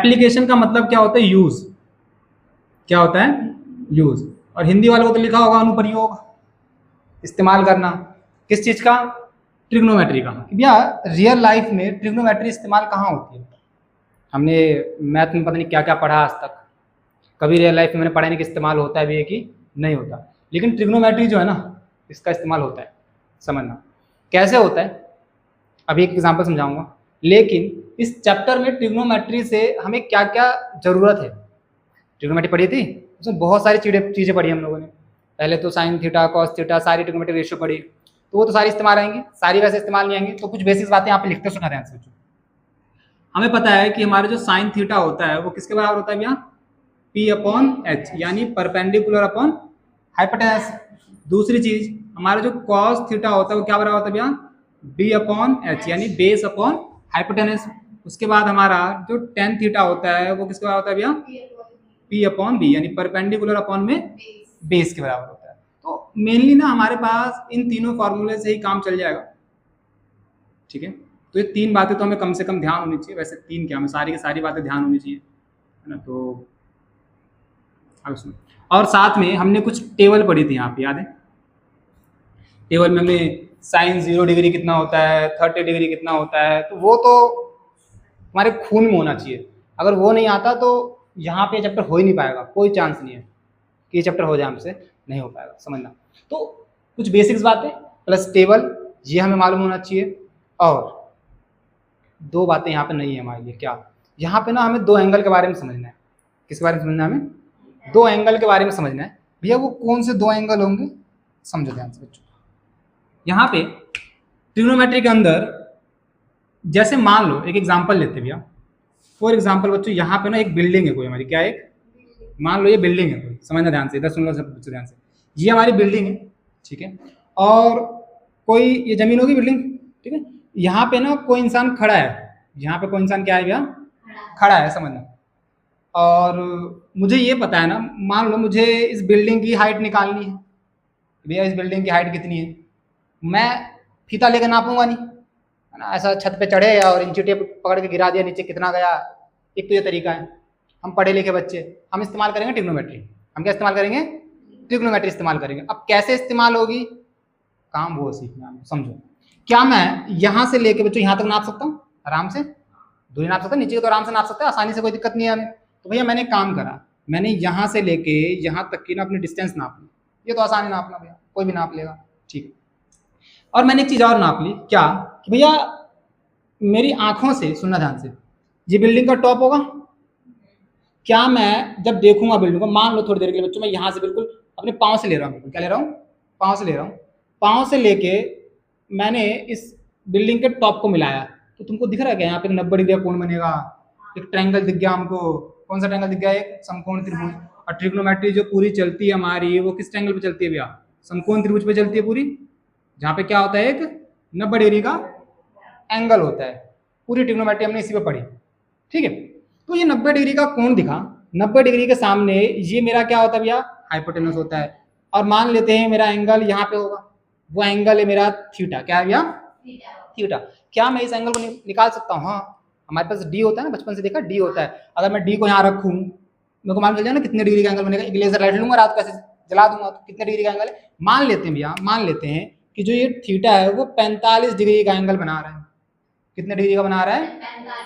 Application का मतलब क्या होता है? यूज। क्या होता है? यूज। और हिंदी वालों को तो लिखा होगा अनुप्रयोग, इस्तेमाल करना। किस चीज का? ट्रिग्नोमेट्री का। भैया रियल लाइफ में ट्रिग्नोमेट्री इस्तेमाल कहाँ होती है? हमने मैथ में पता नहीं क्या क्या पढ़ा आज तक, कभी रियल लाइफ में मैंने पढ़ा नहीं कि इस्तेमाल होता है भी है कि नहीं होता। लेकिन ट्रिग्नोमेट्री जो है ना, इसका इस्तेमाल होता है। समझना कैसे होता है, अभी एक एग्जांपल समझाऊंगा। लेकिन इस चैप्टर में ट्रिग्नोमेट्री से हमें क्या क्या जरूरत है। ट्रिग्नोमेट्री पढ़ी थी, उसमें बहुत सारी चीज़ें पढ़ी हम लोगों ने। पहले तो साइन थीटा, कॉस थीटा, सारी ट्रिग्नोमेट्री रेशियो पढ़ी, तो वो तो सारी इस्तेमाल आएंगी, सारी वैसे इस्तेमाल नहीं आएंगी। तो कुछ बेसिक बातें यहाँ पे लिखते सुना ध्यान से बच्चों। हमें पता है कि हमारा जो साइन थीटा होता है वो किसके बराबर होता है भैया? P अपॉन एच, यानी परपेंडिकुलर अपॉन हाइपोटेनस। दूसरी चीज, हमारा जो कॉस थीटा होता है वो क्या बराबर होता है भैया? B अपॉन एच, यानी बेस अपॉन हाइपोटेनस। उसके बाद हमारा जो टेन थीटा होता है वो किसके बराबर होता है भैया? P अपॉन बी, यानी परपेंडिकुलर अपॉन में बेस के बराबर होता है। तो मेनली ना हमारे पास इन तीनों फॉर्मूले से ही काम चल जाएगा। ठीक है, तो ये तीन बातें तो हमें कम से कम ध्यान होनी चाहिए। वैसे तीन क्या, हमें सारी की सारी बातें ध्यान होनी चाहिए, है ना। तो अब सुनो, और साथ में हमने कुछ टेबल पढ़ी थी यहाँ पे, याद है? टेबल में हमने साइन 0 डिग्री कितना होता है, 30 डिग्री कितना होता है, तो वो तो हमारे खून में होना चाहिए। अगर वो नहीं आता तो यहाँ पे चैप्टर हो ही नहीं पाएगा, कोई चांस नहीं है कि ये चैप्टर हो जाए, हमसे नहीं हो पाएगा। समझना, तो कुछ बेसिक्स बातें प्लस टेबल, ये हमें मालूम होना चाहिए। और दो बातें यहाँ पे नहीं है हमारे लिए। क्या? यहाँ पे ना हमें दो एंगल के बारे में समझना है। किसके बारे में समझना है? हमें दो एंगल के बारे में समझना है। भैया वो कौन से दो एंगल होंगे, समझो ध्यान से बच्चों। यहाँ पे ट्रिग्नोमेट्री के अंदर, जैसे मान लो एक एग्जांपल लेते भैया। फॉर एग्जांपल बच्चों, यहाँ पे ना एक बिल्डिंग है कोई हमारी, क्या है? मान लो ये बिल्डिंग है कोई, समझना ध्यान से, इधर सुन लो सब बच्चों ध्यान से। ये हमारी बिल्डिंग है, ठीक है। और कोई, ये जमीन होगी, बिल्डिंग, ठीक है। यहाँ पे ना कोई इंसान खड़ा है, यहाँ पे कोई इंसान क्या है भैया? खड़ा है, समझना। और मुझे ये पता है ना, मान लो मुझे इस बिल्डिंग की हाइट निकालनी है। भैया इस बिल्डिंग की हाइट कितनी है? मैं फीता लेकर नापूंगा नहीं, है ना। ऐसा छत पे चढ़े और इंची टेप पकड़ के गिरा दिया नीचे, कितना गया? एक तो ये तरीका है। हम पढ़े लिखे बच्चे, हम इस्तेमाल करेंगे ट्रिग्नोमेट्री। हम क्या इस्तेमाल करेंगे? ट्रिग्नोमेट्री इस्तेमाल करेंगे। अब कैसे इस्तेमाल होगी, काम वो सीखना है। समझो, क्या मैं यहाँ से लेके बच्चों यहाँ तक नाप सकता हूँ? आराम से दूरी नाप सकता है, नीचे तो आराम से नाप सकते हैं, आसानी से, कोई दिक्कत नहीं है हमें। तो भैया मैंने काम करा, मैंने यहाँ से लेके यहाँ तक की ना अपनी डिस्टेंस नाप ली। ये तो आसान है नापना भैया, कोई भी नाप लेगा, ठीक। और मैंने एक चीज़ और नाप ली, क्या? कि भैया मेरी आंखों से, सुनना ध्यान से, ये बिल्डिंग का टॉप होगा। क्या मैं जब देखूंगा बिल्डिंग को, मान लो थोड़ी देर के लिए बच्चों मैं यहाँ से बिल्कुल अपने पाँव से ले रहा हूँ, बिल्कुल क्या ले रहा हूँ? पाँव से ले रहा हूँ। पाँव से लेके मैंने इस बिल्डिंग के टॉप को मिलाया, तो तुमको दिख रहा है क्या यहाँ पे 90 डिग्री का कोण बनेगा? एक ट्रायंगल दिख गया हमको। कौन सा ट्रायंगल दिख गया? एक समकोण त्रिभुज। और ट्रिग्नोमेट्री जो पूरी चलती है हमारी, वो किस ट्रायंगल पे चलती है भैया? समकोण त्रिभुज पे चलती है पूरी, जहाँ पे क्या होता है? एक 90 डिग्री का एंगल होता है। पूरी ट्रिग्नोमेट्री हमने इसी पे पढ़ी, ठीक है। तो ये 90 डिग्री का कोण दिखा, 90 डिग्री के सामने ये मेरा क्या होता है भैया? हाइपोटेनस होता है। और मान लेते हैं मेरा एंगल यहाँ पे होगा, वो एंगल है मेरा थीटा। क्या है भैया? थीटा। क्या मैं इस एंगल को निकाल सकता हूँ? हाँ, हमारे पास डी होता है ना, बचपन से देखा डी होता है। अगर मैं डी को यहाँ रखूँ, मेरे को मालूम चल जाए ना कितने डिग्री का एंगल बनेगा। एक लेजर लाइट लूंगा, रात को ऐसे जला दूंगा, तो कितने डिग्री का एंगल है? मान लेते हैं भैया, मान लेते हैं कि जो ये थीटा है वो 45 डिग्री का एंगल बना रहा है। कितने डिग्री का बना रहा है?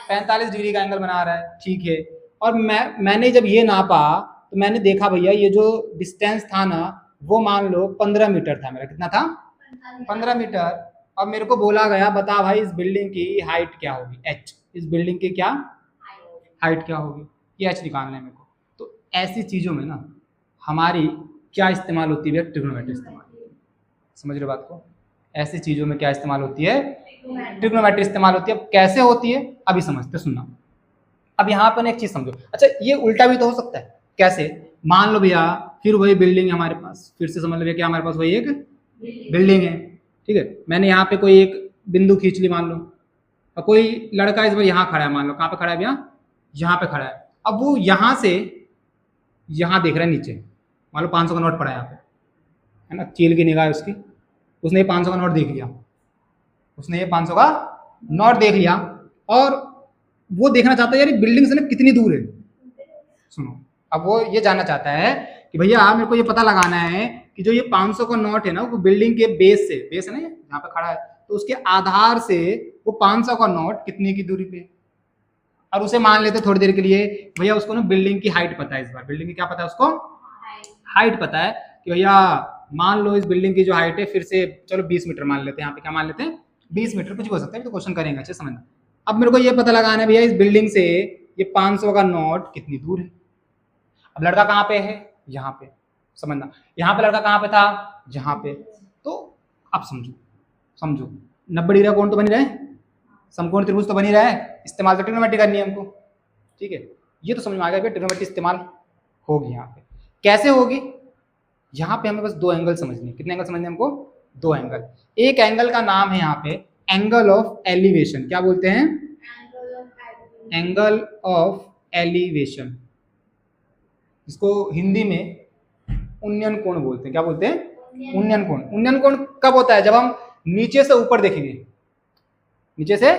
45 डिग्री का एंगल बना रहा है, ठीक है। और मैंने जब ये नापा तो मैंने देखा भैया ये जो डिस्टेंस था ना, वो मान लो 15 मीटर था मेरा। कितना था? 15 मीटर। अब मेरे को बोला गया बता भाई इस बिल्डिंग की हाइट क्या होगी? एच। इस बिल्डिंग की क्या हाइट क्या होगी? ये एच निकालना है मेरे को। तो ऐसी चीज़ों में ना हमारी क्या इस्तेमाल होती है? ट्रिग्नोमेट्री इस्तेमाल। समझ रहे बात को? ऐसी चीज़ों में क्या इस्तेमाल होती है? ट्रिग्नोमेट्री इस्तेमाल होती है। अब कैसे होती है अभी समझते, सुनना। अब यहाँ पर एक चीज़ समझो, अच्छा ये उल्टा भी तो हो सकता है। कैसे? मान लो भैया फिर वही बिल्डिंग है हमारे पास, फिर से समझ लो भैया क्या हमारे पास वही एक बिल्डिंग है, ठीक है। मैंने यहाँ पे कोई एक बिंदु खींच ली मान लो, और कोई लड़का इस बार यहाँ खड़ा है, मान लो कहाँ पे खड़ा है भैया? यहाँ पे खड़ा है। अब वो यहाँ से यहाँ देख रहा है नीचे, मान लो 500 का नोट पड़ा है यहाँ पे, है ना। चील की निगाह है उसकी, उसने ये 500 का नोट देख लिया, उसने ये 500 का नोट देख लिया। और वो देखना चाहता है यार बिल्डिंग से ना कितनी दूर है। सुनो, अब वो ये जानना चाहता है कि भैया मेरे को ये पता लगाना है कि जो ये 500 का नोट है ना वो बिल्डिंग के बेस से, बेस है ना जहाँ पे खड़ा है, तो उसके आधार से वो 500 का नोट कितने की दूरी पे। और उसे मान लेते थोड़ी देर के लिए भैया उसको ना बिल्डिंग की हाइट पता है, इस बार बिल्डिंग की क्या पता है उसको, हाइट पता है कि भैया मान लो इस बिल्डिंग की जो हाइट है फिर से चलो 20 मीटर मान लेते हैं, यहाँ पे क्या मान लेते हैं 20 मीटर, कुछ भी हो सकता है तो क्वेश्चन करेंगे अच्छे समझना। अब मेरे को ये पता लगाना है भैया इस बिल्डिंग से ये 500 का नोट कितनी दूर है। अब लड़का कहाँ पे है, यहाँ पे, समझना यहाँ पे लड़का कहाँ पे था, यहाँ पे, तो अब समझो समझो 90 डिग्री का कोण तो बन रहा है, समकोण त्रिभुज तो बन ही रहा है, इस्तेमाल तो ट्रिग्नोमेट्री करनी है हमको, ठीक है। ये तो समझ में आ गया कि ट्रिग्नोमेट्री इस्तेमाल होगी यहाँ पे। कैसे होगी, यहाँ पे हमें बस दो एंगल समझने, कितने एंगल समझने हमको, दो एंगल। एक एंगल का नाम है यहाँ पे एंगल ऑफ एलिवेशन, क्या बोलते हैं, एंगल ऑफ एलिवेशन, इसको हिंदी में उन्नयन कोण बोलते हैं। क्या बोलते हैं, उन्नयन कोण। उन्नयन कोण कब होता है, जब हम नीचे से ऊपर देखेंगे, नीचे से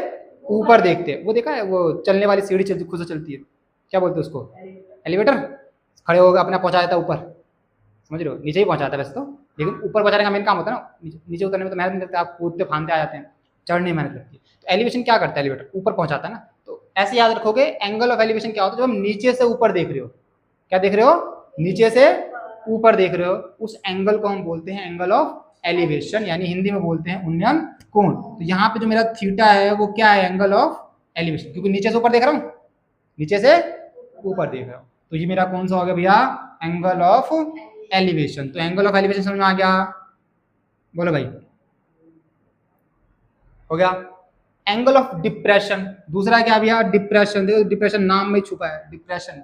ऊपर देखते हैं, वो देखा है वो चलने वाली सीढ़ी चलती खुद से चलती है, क्या बोलते हैं उसको, एलिवेटर। खड़े होकर अपना पहुंचा देता है ऊपर, समझ रहे हो, नीचे ही पहुंचाता है वैसे तो, लेकिन ऊपर पहुंचाने का मेन काम होता है ना, नीचे उतरने में तो मेहनत नहीं लगती, आप कूदते फांदते आ जाते हैं, चढ़ने में मेहनत लगती है। तो एलिवेशन क्या करता है, एलिवेटर ऊपर पहुंचाता है ना। तो ऐसे याद रखोगे एंगल ऑफ एलिवेशन क्या होता है, जब हम नीचे से ऊपर देख रहे हो, क्या देख रहे हो, नीचे से ऊपर देख रहे हो, उस एंगल को हम बोलते हैं एंगल ऑफ एलिवेशन, यानी हिंदी में बोलते हैं उन्नयन कोण। तो यहाँ पे जो मेरा थीटा है वो क्या है, एंगल ऑफ एलिवेशन, क्योंकि नीचे से ऊपर देख रहा हूँ, नीचे से ऊपर देख रहा हूँ, तो ये मेरा कौन सा हो गया भैया, एंगल ऑफ एलिवेशन। तो एंगल ऑफ एलिवेशन समझ में आ गया, बोलो भाई, हो गया। एंगल ऑफ डिप्रेशन, दूसरा क्या भैया, डिप्रेशन। देखो डिप्रेशन नाम में छुपा है, डिप्रेशन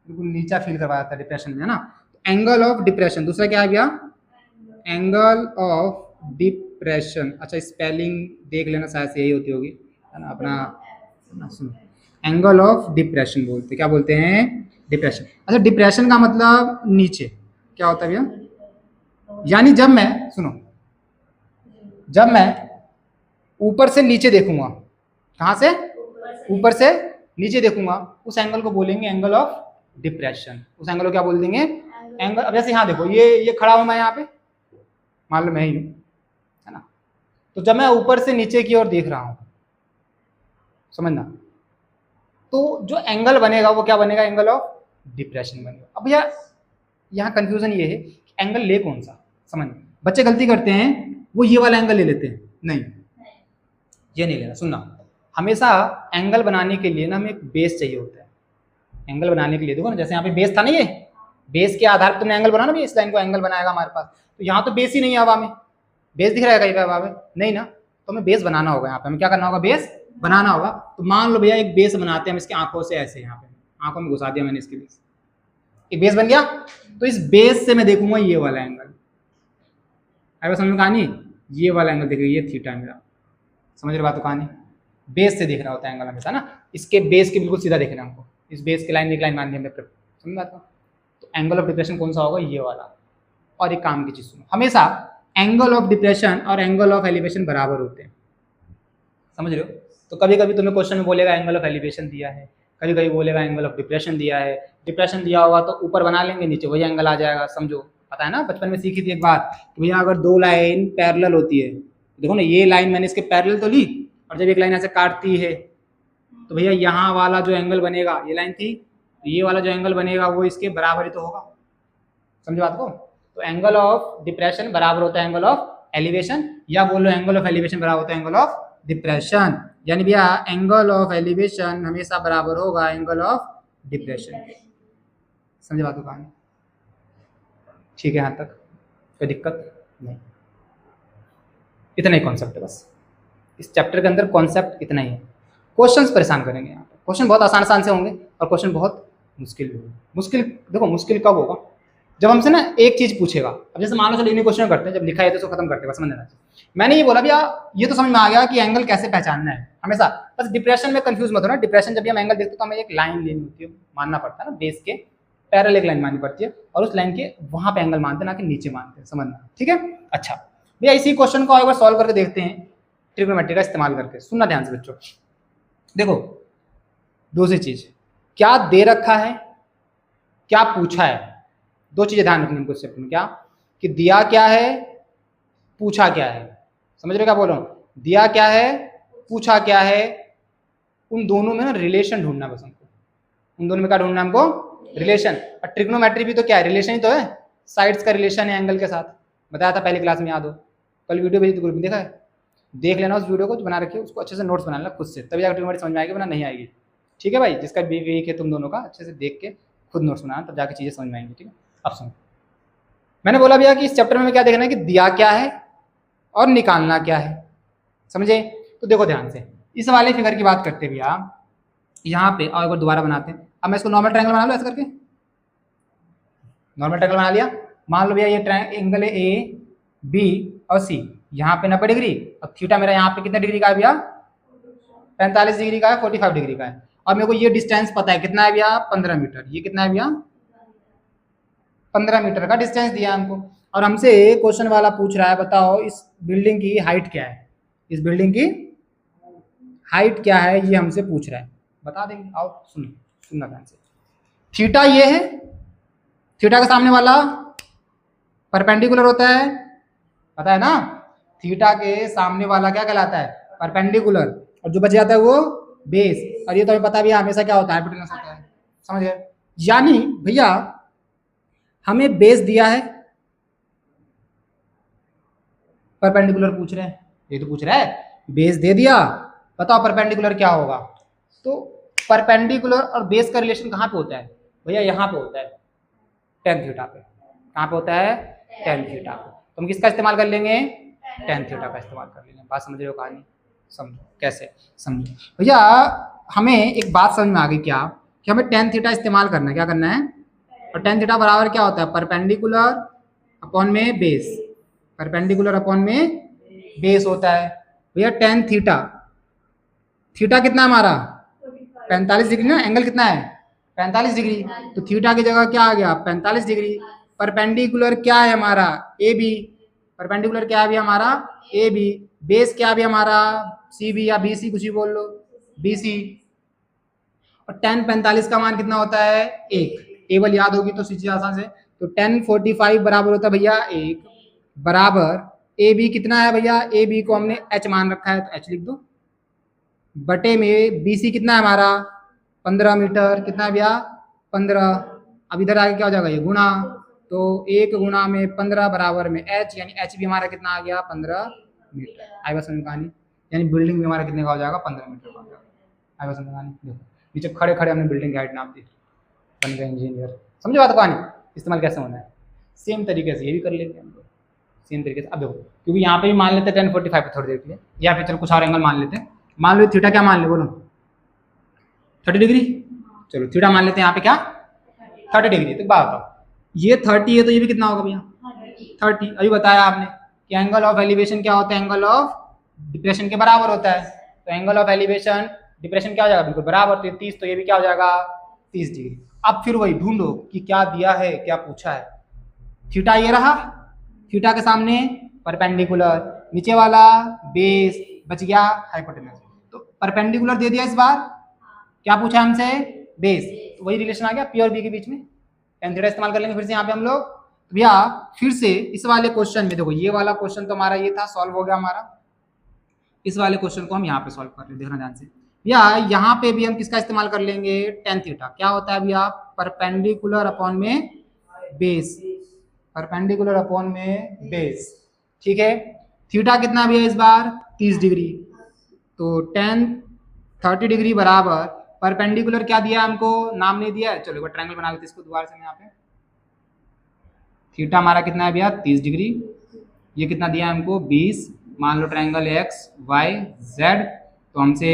बिल्कुल नीचा फील करवाया था डिप्रेशन में, है ना। एंगल ऑफ डिप्रेशन, दूसरा क्या है भैया, एंगल ऑफ डिप्रेशन। अच्छा स्पेलिंग देख लेना, शायद से यही होती होगी, है ना अपना, सुनो, एंगल ऑफ डिप्रेशन बोलते, क्या बोलते हैं, डिप्रेशन। अच्छा डिप्रेशन का मतलब नीचे, क्या होता है भैया, यानी जब मैं, सुनो, जब मैं ऊपर से नीचे देखूंगा, कहाँ से, ऊपर से नीचे देखूंगा, उस एंगल को बोलेंगे एंगल ऑफ डिप्रेशन। उस एंगल को क्या बोल देंगे, एंगल। अब जैसे यहाँ देखो, ये खड़ा हूं मैं यहाँ पे, मान लो मैं ही हूं, है ना, तो जब मैं ऊपर से नीचे की ओर देख रहा हूं, समझना, तो जो एंगल बनेगा वो क्या बनेगा, एंगल ऑफ डिप्रेशन बनेगा। अब भैया यहाँ कंफ्यूजन ये है कि एंगल ले कौन सा, समझ, बच्चे गलती करते हैं, वो ये वाला एंगल ले लेते हैं, नहीं ये नहीं लेना। सुनना, हमेशा एंगल बनाने के लिए ना हमें एक बेस चाहिए होता है। एंगल बनाने के लिए देखो ना, जैसे यहाँ पे बेस था ना, ये बेस के आधार पर तुमने एंगल बनाना भी, इस लाइन को एंगल बनाएगा हमारे पास, तो यहाँ तो बेस ही नहीं है हवा में, बेस दिख रहा है कहीं पे हवा में, नहीं ना, तो हमें बेस बनाना होगा, यहाँ पे हमें क्या करना होगा, बेस बनाना होगा। तो मान लो भैया एक बेस बनाते हैं हम इसकी आंखों से, ऐसे यहाँ पे आंखों में घुसा दिया मैंने इसके बेस, एक बेस बन गया। तो इस बेस से मैं देखूंगा ये वाला एंगल, अगर समझ में कहानी, ये वाला एंगल देख रही है, ये थीटा मेरा, समझ रहे बात, तो कहानी बेस से देख रहा होता है एंगल हमेशा ना, इसके बेस के बिल्कुल सीधा देखना है हमको, इस बेस के लाइन एक लाइन मान दी हमने, समझ बात को। तो एंगल ऑफ डिप्रेशन कौन सा होगा, ये वाला। और एक काम की चीज सुनो, हमेशा एंगल ऑफ डिप्रेशन और एंगल ऑफ एलिवेशन बराबर होते हैं, समझ रहे हो। तो कभी कभी तुम्हें क्वेश्चन में बोलेगा एंगल ऑफ एलिवेशन दिया है, कभी कभी बोलेगा एंगल ऑफ डिप्रेशन दिया है। डिप्रेशन दिया होगा तो ऊपर बना लेंगे, नीचे वही एंगल आ जाएगा, समझो, पता है ना, बचपन में सीखी थी एक बात कि भैया अगर दो लाइन पैरेलल होती है, देखो ना ये लाइन मैंने इसके पैरेलल तो ली, और जब एक लाइन ऐसे काटती है तो भैया यहाँ वाला जो एंगल बनेगा, ये लाइन थी, तो ये वाला जो एंगल बनेगा वो इसके बराबर ही तो होगा, समझो बात को। तो एंगल ऑफ डिप्रेशन बराबर होता है एंगल ऑफ एलिवेशन, या बोलो एंगल ऑफ एलिवेशन बराबर होता है एंगल ऑफ डिप्रेशन, यानी भैया एंगल ऑफ एलिवेशन हमेशा बराबर होगा एंगल ऑफ डिप्रेशन, समझे बात को कहानी, ठीक है, यहाँ तक कोई दिक्कत नहीं। इतना ही कॉन्सेप्ट है बस, इस चैप्टर के अंदर कॉन्सेप्ट इतना ही है। क्वेश्चंस परेशान करेंगे यहाँ पे, क्वेश्चन बहुत आसान आसान से होंगे और क्वेश्चन बहुत मुश्किल भी होंगे। मुश्किल देखो, मुश्किल कब होगा, जब हमसे ना एक चीज पूछेगा। अब जैसे मान लो चलो इन्हीं क्वेश्चन करते हैं, जब लिखा है तो उसको खत्म करते हैं, बस समझ लेना। मैंने ये बोला भैया ये तो समझ में आ गया कि एंगल कैसे पहचानना है हमेशा, बस डिप्रेशन में कंफ्यूज मत होना। डिप्रेशन जब भी हम एंगल देखते हैं तो हमें एक लाइन लेनी होती है, मानना पड़ता है ना, बेस के पैरेलल एक लाइन माननी पड़ती है, और उस लाइन के वहां पे एंगल मानते हैं, ना कि नीचे मानते हैं, समझना, ठीक है। अच्छा भैया इसी क्वेश्चन को एक बार सॉल्व करके देखते हैं ट्रिग्नोमेट्री का इस्तेमाल करके, सुनना ध्यान से बच्चों। देखो दूसरी चीज, क्या दे रखा है, क्या पूछा है। दो चीजें ध्यान रखनी हमको स्टेप में, क्या कि दिया क्या है, पूछा क्या है। समझ रहे क्या बोल रहा हूँ, दिया क्या है, पूछा क्या है, उन दोनों में ना रिलेशन ढूंढना बस हमको, उन दोनों में क्या ढूंढना हमको, रिलेशन। और ट्रिग्नोमेट्री भी तो क्या है, रिलेशन ही तो है, साइड्स का रिलेशन है एंगल के साथ, बताया था पहली क्लास में, याद हो, कल वीडियो भेजी तो ग्रुप में देखा है, देख लेना उस वीडियो को जो बना रखी है, उसको अच्छे से नोट्स बना लेना खुद से, तभी जाकर ट्रिग्नोमेट्री समझ में आएगी, वरना नहीं आएगी। ठीक है भाई, जिसका भी वीक है तुम दोनों का, अच्छे से देख के खुद नोट्स बनाना, तब जाकर चीजें समझ में आएंगी। ठीक है, अब सुनो, मैंने बोला भैया कि इस चैप्टर में क्या देखना है कि दिया क्या है और निकालना क्या है, समझे। तो देखो ध्यान से, इस वाले फिगर की बात करते भैया, यहाँ पे और एक बार दोबारा बनाते हैं। अब मैं इसको नॉर्मल ट्रायंगल बना लो ऐसे करके, नॉर्मल ट्रायंगल बना लिया। मान लो भैया ये ट्रायंगल है ए बी और सी, यहाँ पे 90 डिग्री, अब थीटा मेरा यहाँ पे कितने डिग्री का है भैया, 45 डिग्री का है, 45 डिग्री का है। और मेरे को ये डिस्टेंस पता है कितना है भैया, 15 मीटर। ये कितना है भैया, 15 मीटर का डिस्टेंस दिया हमको। और हमसे क्वेश्चन वाला पूछ रहा है, बताओ इस बिल्डिंग की हाइट क्या है, इस बिल्डिंग की हाइट क्या है, ये हमसे पूछ रहा है, बता देंगे। आओ सुनो, सुनना ध्यान से। थीटा ये है, थीटा के सामने वाला परपेंडिकुलर होता है, पता है ना, थीटा के सामने वाला क्या कहलाता है, परपेंडिकुलर, और जो बच जाता है वो बेस। और ये तो हमें पता भी है हमेशा क्या होता है, हाइपोटेनस होता है, समझ गए। यानी भैया हमें बेस दिया है, परपेंडिकुलर पूछ रहे हैं, ये तो पूछ रहा है, बेस दे दिया, बताओ परपेंडिकुलर क्या होगा। तो परपेंडिकुलर और बेस का रिलेशन कहाँ पे होता है भैया, यहाँ पे होता है, टेन थीटा पे। कहाँ पे होता है, टेन थीटा पे। तो हम किसका इस्तेमाल कर लेंगे, टेन थीटा का इस्तेमाल कर लेंगे। बात समझ रहे हो कहानी, समझो कैसे, समझो भैया। हमें एक बात समझ में आ गई क्या, कि हमें टेन थीटा इस्तेमाल करना है, क्या करना है, और टेन थीटा बराबर क्या होता है, परपेंडिकुलर अपॉन में बेस, परपेंडिकुलर अपॉन में बेस होता है भैया। टेन थीटा, थीटा कितना हमारा 45 डिग्री ना, एंगल कितना है 45 डिग्री, तो थीटा की जगह क्या आ गया 45 डिग्री। परपेंडिकुलर क्या है हमारा, ए बी, परपेंडिकुलर क्या है भी हमारा, ए बी। बेस क्या भी हमारा, सी बी या बी सी, कुछ भी बोल लो, बी सी। और टेन 45 का मान कितना होता है, एक, टेबल याद होगी तो सीखिए आसान से। तो 1045 बराबर होता है भैया एक, बराबर ए बी कितना है भैया, ए बी को हमने एच मान रखा है तो एच लिख दो, बटे में बी सी कितना है हमारा 15 मीटर, कितना है भैया 15। अब इधर आगे क्या हो जाएगा, ये गुणा, तो एक गुणा में 15 बराबर में एच, यानी एच भी हमारा कितना आ गया 15 मीटर। आई बस समझ कहानी, यानी बिल्डिंग भी हमारा कितने का हो जाएगा 15 मीटर का हो जाएगा। आई बस समझ कहानी, देखो नीचे खड़े खड़े हमने बिल्डिंग की हाइट नाप दी, बन गए इंजीनियर। समझे बात कहानी, इस्तेमाल कैसे होना है, सेम तरीके से ये भी कर लेंगे हम लोग, सेम तरीके से। अब देखो, क्योंकि यहाँ पे भी मान लेते हैं 1045 थोड़ी देर के लिए, या फिर चलो कुछ और एंगल मान लेते हैं। मान लो थीटा क्या मान ले, बोलो 30 डिग्री, चलो थीटा मान लेते हैं यहाँ पे क्या 30 डिग्री। तो बात बताओ, ये 30 है तो ये भी कितना होगा भैया 30। अभी बताया आपने कि एंगल ऑफ एलिवेशन क्या होता है, एंगल ऑफ डिप्रेशन के बराबर होता है। तो एंगल ऑफ एलिवेशन डिप्रेशन क्या हो जाएगा, बिल्कुल बराबर, तो 30, तो ये भी क्या हो जाएगा 30 डिग्री। अब फिर वही ढूंढो कि क्या दिया है, क्या पूछा है। थीटा ये रहा, थीटा के सामने परपेंडिकुलर, नीचे वाला बेस, बच गया हाइपोटेनस। तो परपेंडिकुलर दे दिया इस बार, क्या पूछा हमसे, बेस, तो वही रिलेशन आ गया पी और बी के बीच में। टेन थीटा इस्तेमाल कर लेंगे फिर से यहाँ पे हम लोग। तो भैया फिर से इस वाले क्वेश्चन में देखो, ये वाला क्वेश्चन तो हमारा ये था, सॉल्व हो गया हमारा। इस वाले क्वेश्चन को हम यहाँ पे सॉल्व कर रहे हैं, देखना ध्यान से भैया। यहाँ पे भी हम किसका इस्तेमाल कर लेंगे, टेन थीटा। क्या होता है भैया, परपेंडिकुलर अपॉन में बेस, परपेंडिकुलर अपॉन में बेस, ठीक है। थीटा कितना भी है इस बार 30 डिग्री, तो 30 डिग्री बराबर परपेंडिकुलर क्या दिया हमको, नाम नहीं दिया है, चलो एक बार ट्रायंगल बना लेते इसको दोबारा से। यहाँ पे थीटा हमारा कितना है भैया 30 डिग्री, ये कितना दिया हमको 20। मान लो ट्रायंगल एक्स वाई जेड, तो हमसे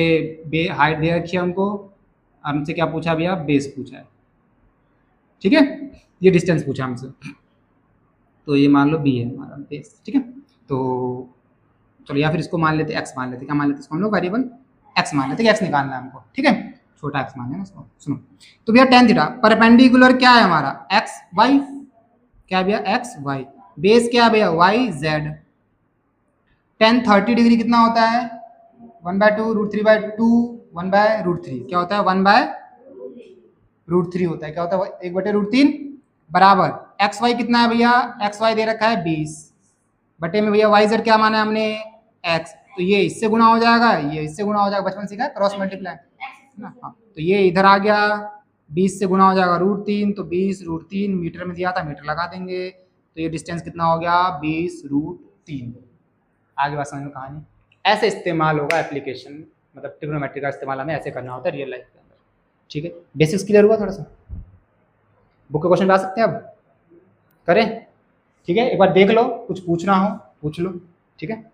हाइट दे रखी है हमको, हमसे क्या पूछा भैया, बेस पूछा है, ठीक है। ये डिस्टेंस पूछा हमसे, तो ये मान लो बी है हमारा बेस, ठीक है। तो चलो या फिर इसको मान लेते एक्स मान लेते, क्या मान लेते इसको हम लोग, वेरिएबल एक्स मान लेते, एक्स निकालना है हमको, ठीक है, छोटा एक्स मान लेना इसको। सुनो तो भैया टेन थीटा, परपेंडिकुलर क्या है हमारा एक्स वाई, क्या भैया एक्स वाई, बेस क्या है भैया वाई जेड। टेन 30 डिग्री कितना होता है 1/2 √3/2 1/√3 क्या होता है 1/√3 होता है। क्या होता है 1/√3 बराबर एक्स वाई कितना है भैया, एक्स वाई दे रखा है 20 बटे में भैया वाई जेड क्या माना है हमने एक्स, तो ये इससे गुणा हो जाएगा, ये इससे गुणा हो जाएगा, बचपन सीखा है क्रॉस मल्टीप्लाई ना। हाँ तो ये इधर आ गया 20 से गुणा हो जाएगा √3, तो 20√3 मीटर में दिया था मीटर लगा देंगे, तो ये डिस्टेंस कितना हो गया 20√3। आगे बात समझ में कहानी ऐसे इस्तेमाल होगा एप्लीकेशन, मतलब ट्रिग्नोमेट्री का इस्तेमाल हमें ऐसे करना होता है रियल लाइफ के अंदर। ठीक है, बेसिक्स क्लियर हुआ थोड़ा सा। बुक के क्वेश्चन ला सकते हैं अब, करें? ठीक है, एक बार देख लो, कुछ पूछना हो पूछ लो। ठीक है।